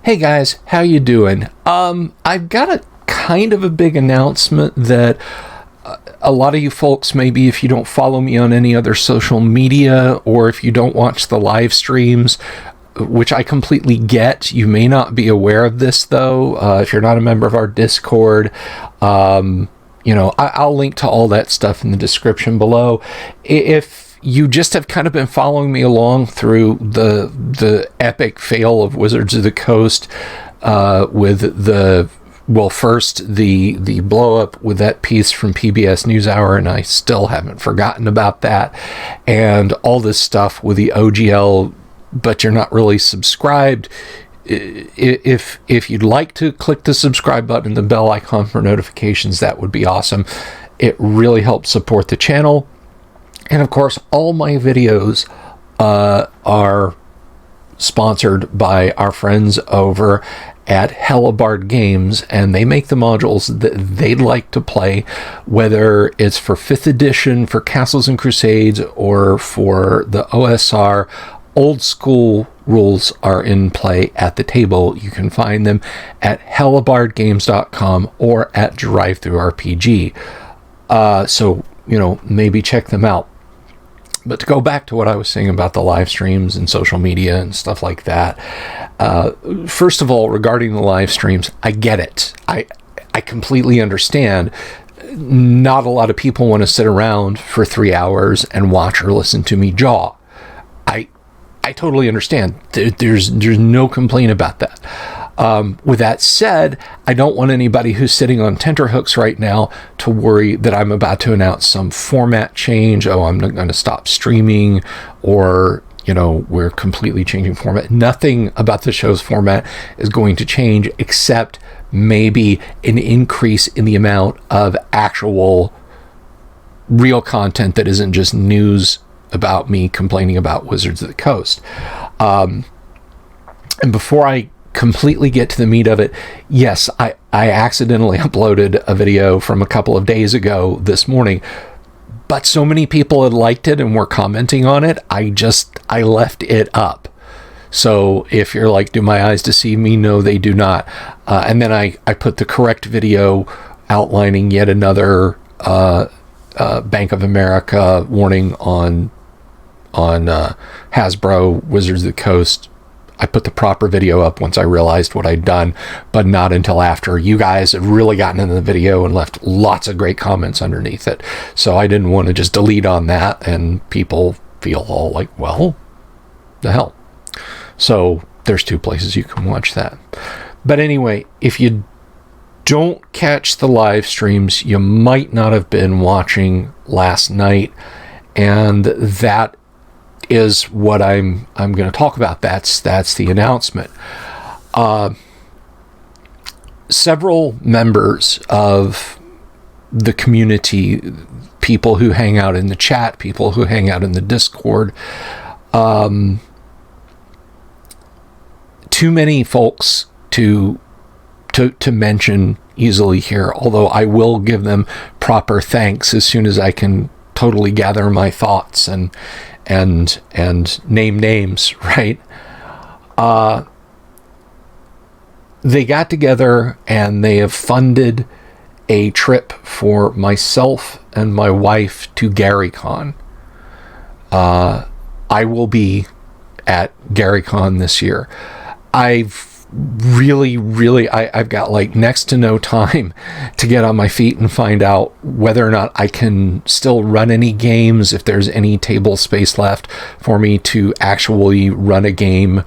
Hey guys, how you doing? I've got a kind of a big announcement that a lot of you folks, maybe if you don't follow me on any other social media or if you don't watch the live streams, which I completely get, you may not be aware of this though. If you're not a member of our Discord, I'll link to all that stuff in the description below. If you just have kind of been following me along through the epic fail of Wizards of the Coast, first the blow up with that piece from PBS NewsHour, and I still haven't forgotten about that, and all this stuff with the OGL, but you're not really subscribed. If you'd like to click the subscribe button and the bell icon for notifications, that would be awesome. It really helps support the channel. And of course, all my videos are sponsored by our friends over at Hellebarde Games, and they make the modules that they'd like to play, whether it's for 5th edition, for Castles and Crusades, or for the OSR. Old school rules are in play at the table. You can find them at hellebardegames.com or at DriveThruRPG. So, maybe check them out. But to go back to what I was saying about the live streams and social media and stuff like that, first of all, regarding the live streams, I get it. I completely understand. Not a lot of people want to sit around for 3 hours and watch or listen to me jaw. I totally understand. There's no complaint about that. With that said, I don't want anybody who's sitting on tenterhooks right now to worry that I'm about to announce some format change. Oh, I'm not going to stop streaming, or, we're completely changing format. Nothing about the show's format is going to change, except maybe an increase in the amount of actual real content that isn't just news about me complaining about Wizards of the Coast. And before I completely get to the meat of it, yes, I accidentally uploaded a video from a couple of days ago this morning, but so many people had liked it and were commenting on it, I left it up. So if you're like, do my eyes deceive me? No, they do not. And then I put the correct video outlining yet another Bank of America warning on Hasbro Wizards of the Coast. I put the proper video up once I realized what I'd done, but not until after. You guys have really gotten into the video and left lots of great comments underneath it. So I didn't want to just delete on that and people feel all like, well, the hell. So there's 2 places you can watch that. But anyway, if you don't catch the live streams, you might not have been watching last night, and that is what I'm going to talk about. That's the announcement. Several members of the community, people who hang out in the chat, people who hang out in the Discord, too many folks to mention easily here, although I will give them proper thanks as soon as I can totally gather my thoughts and name names, right? They got together and they have funded a trip for myself and my wife to GaryCon. I will be at GaryCon this year. I've got like next to no time to get on my feet and find out whether or not I can still run any games, if there's any table space left for me to actually run a game,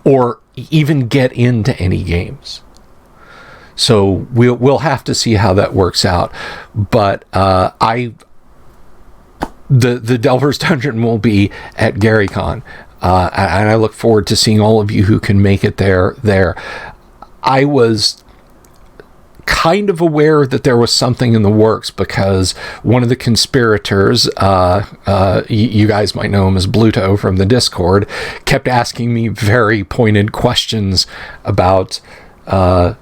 or even get into any games. So we'll have to see how that works out. But the Delver's Dungeon will be at GaryCon. And I look forward to seeing all of you who can make it there. I was kind of aware that there was something in the works because one of the conspirators, you guys might know him as Bluto from the Discord, kept asking me very pointed questions about, my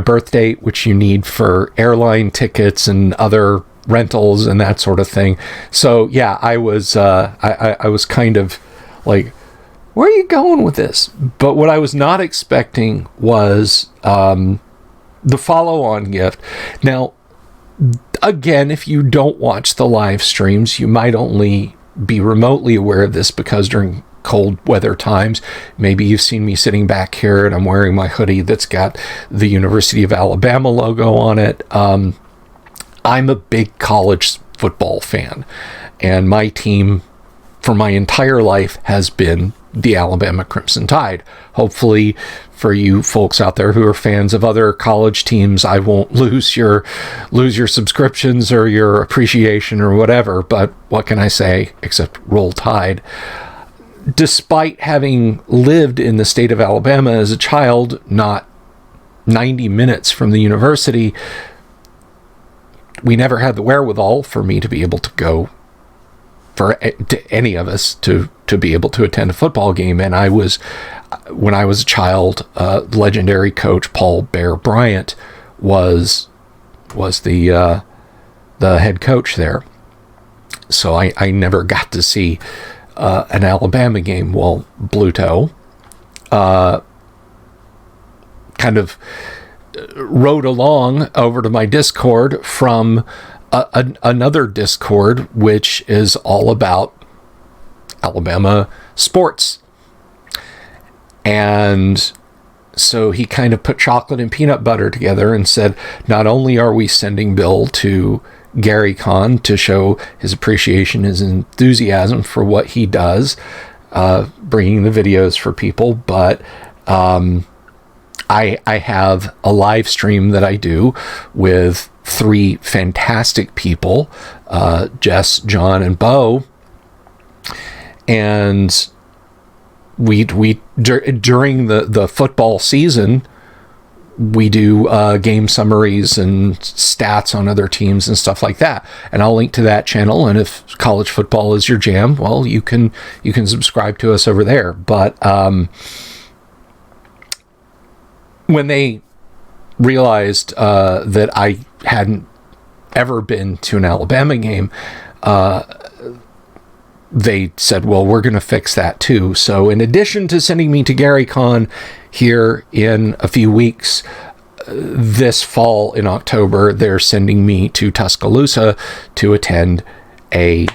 birth date, which you need for airline tickets and other rentals and that sort of thing. So yeah, I was kind of like, where are you going with this? But what I was not expecting was the follow-on gift. Now, again, if you don't watch the live streams, you might only be remotely aware of this because during cold weather times, maybe you've seen me sitting back here and I'm wearing my hoodie that's got the University of Alabama logo on it. I'm a big college football fan, and my team for my entire life has been the Alabama Crimson Tide. Hopefully for you folks out there who are fans of other college teams, I won't lose your subscriptions or your appreciation or whatever, but what can I say except roll Tide? Despite having lived in the state of Alabama as a child, not 90 minutes from the university, we never had the wherewithal for me to be able to go, to any of us to be able to attend a football game. And when I was a child, legendary coach Paul Bear Bryant was the head coach there. So I never got to see an Alabama game. Well, Bluto kind of rode along over to my Discord from another Discord, which is all about Alabama sports. And so he kind of put chocolate and peanut butter together and said, not only are we sending Bill to Gary Con to show his appreciation, his enthusiasm for what he does, bringing the videos for people, but I have a live stream that I do with 3 fantastic people, Jess, John, and Bo. And we during the football season, we do game summaries and stats on other teams and stuff like that. And I'll link to that channel. And if college football is your jam, well, you can subscribe to us over there. But when they realized that I hadn't ever been to an Alabama game, they said, well, we're going to fix that too. So in addition to sending me to Gary Con here in a few weeks, this fall in October, they're sending me to Tuscaloosa to attend an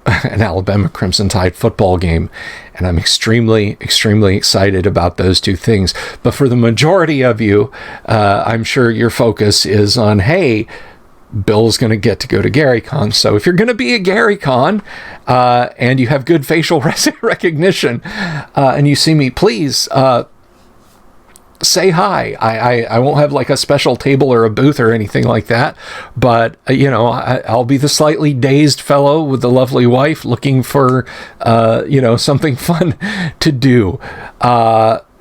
Alabama Crimson Tide football game. And I'm extremely, extremely excited about those 2 things. But for the majority of you, I'm sure your focus is on, hey, Bill's going to get to go to GaryCon. So if you're going to be at GaryCon and you have good facial recognition and you see me, please say hi. I won't have like a special table or a booth or anything like that, but I'll be the slightly dazed fellow with the lovely wife looking for something fun to do.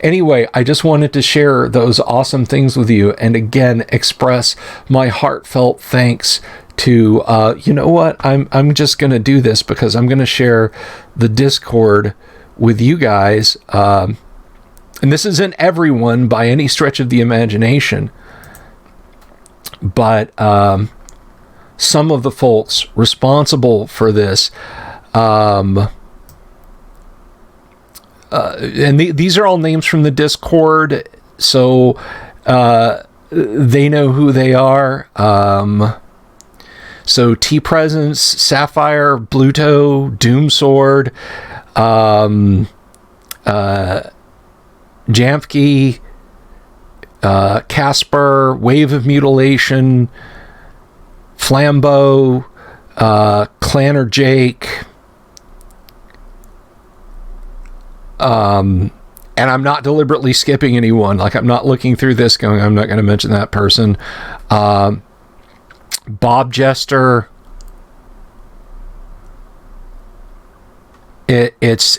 Anyway, I just wanted to share those awesome things with you, and again express my heartfelt thanks to I'm just going to do this because I'm going to share the Discord with you guys. And this isn't everyone by any stretch of the imagination, but some of the folks responsible for this, and these are all names from the Discord, so they know who they are. So T-Presence, Sapphire, Bluto, Doomsword, Jamfkey, Casper, Wave of Mutilation, Flambeau, Clanner Jake, and I'm not deliberately skipping anyone. Like, I'm not looking through this going, I'm not going to mention that person. Bob Jester. It's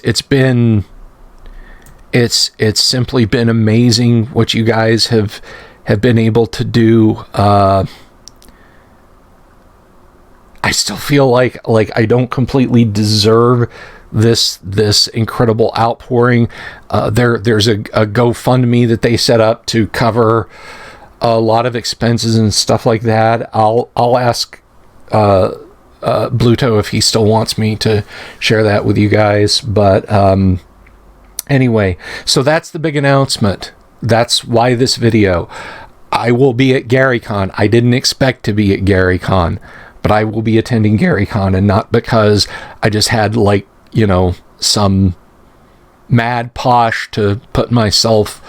simply been amazing what you guys have been able to do. I still feel like I don't completely deserve this incredible outpouring. There's a GoFundMe that they set up to cover a lot of expenses and stuff like that. I'll ask Bluto if he still wants me to share that with you guys. But anyway, so that's the big announcement. That's why this video. I will be at GaryCon. I didn't expect to be at GaryCon, but I will be attending GaryCon, and not because I just had, like, you know, some mad posh to put myself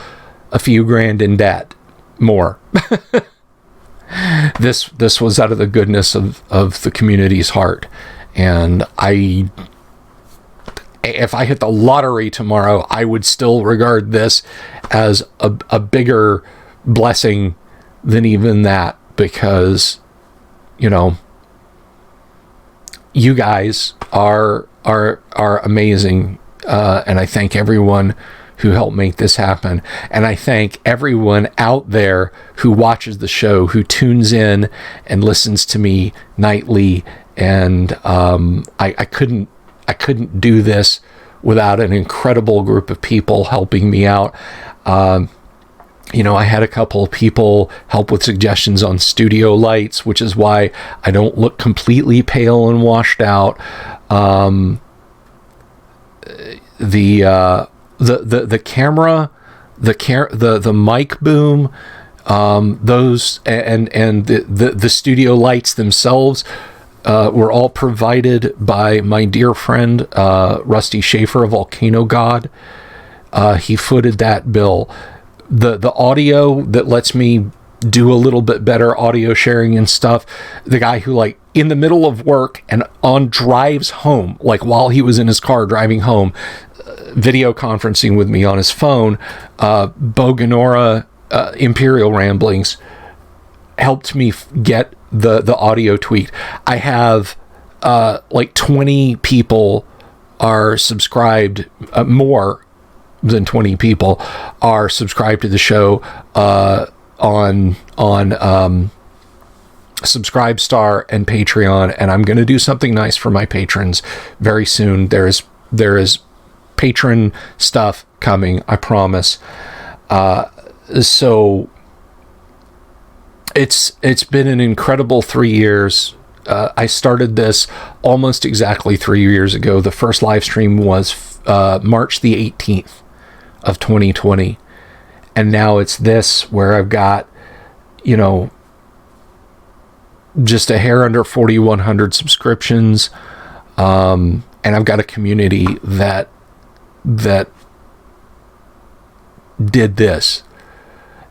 a few grand in debt more. This was out of the goodness of the community's heart. And if I hit the lottery tomorrow, I would still regard this as a bigger blessing than even that, because, you know, you guys are amazing, and I thank everyone who helped make this happen, and I thank everyone out there who watches the show, who tunes in and listens to me nightly. And I couldn't do this without an incredible group of people helping me out. You know, I had a couple of people help with suggestions on studio lights, which is why I don't look completely pale and washed out. The camera, the mic boom, those and the studio lights themselves were all provided by my dear friend Rusty Schaefer of Volcano God. He footed that bill. The audio that lets me do a little bit better audio sharing and stuff, the guy who, like, in the middle of work and on drives home, like while he was in his car driving home, video conferencing with me on his phone, Bo Ganora, Imperial Ramblings, helped me get the audio tweaked. I have like 20 people are subscribed, more than 20 people are subscribed to the show on Subscribestar and Patreon, and I'm going to do something nice for my patrons very soon. There is patron stuff coming, I promise. So it's been an incredible 3 years. I started this almost exactly 3 years ago. The first live stream was March the 18th of 2020. And now it's this, where I've got, you know, just a hair under 4,100 subscriptions. And I've got a community that did this.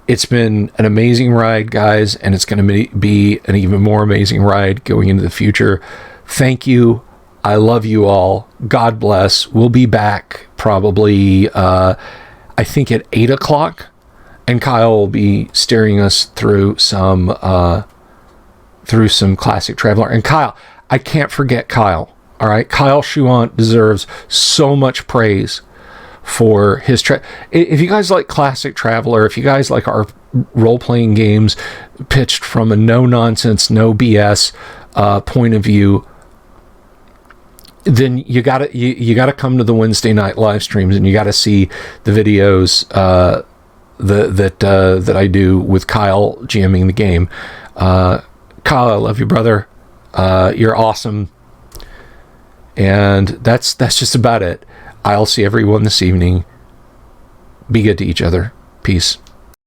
It's been an amazing ride, guys, and it's going to be an even more amazing ride going into the future. Thank you. I love you all. God bless. We'll be back probably, I think, at 8 o'clock, and Kyle will be steering us through some Classic Traveler. And Kyle, I can't forget Kyle. All right, Kyle Schuant deserves so much praise for his if you guys like Classic Traveler, if you guys like our role-playing games pitched from a no-nonsense, no BS point of view, then you gotta come to the Wednesday night live streams, and you gotta see the videos that I do with Kyle GMing the game. Kyle, I love you, brother. You're awesome. And that's just about it. I'll see everyone this evening. Be good to each other. Peace.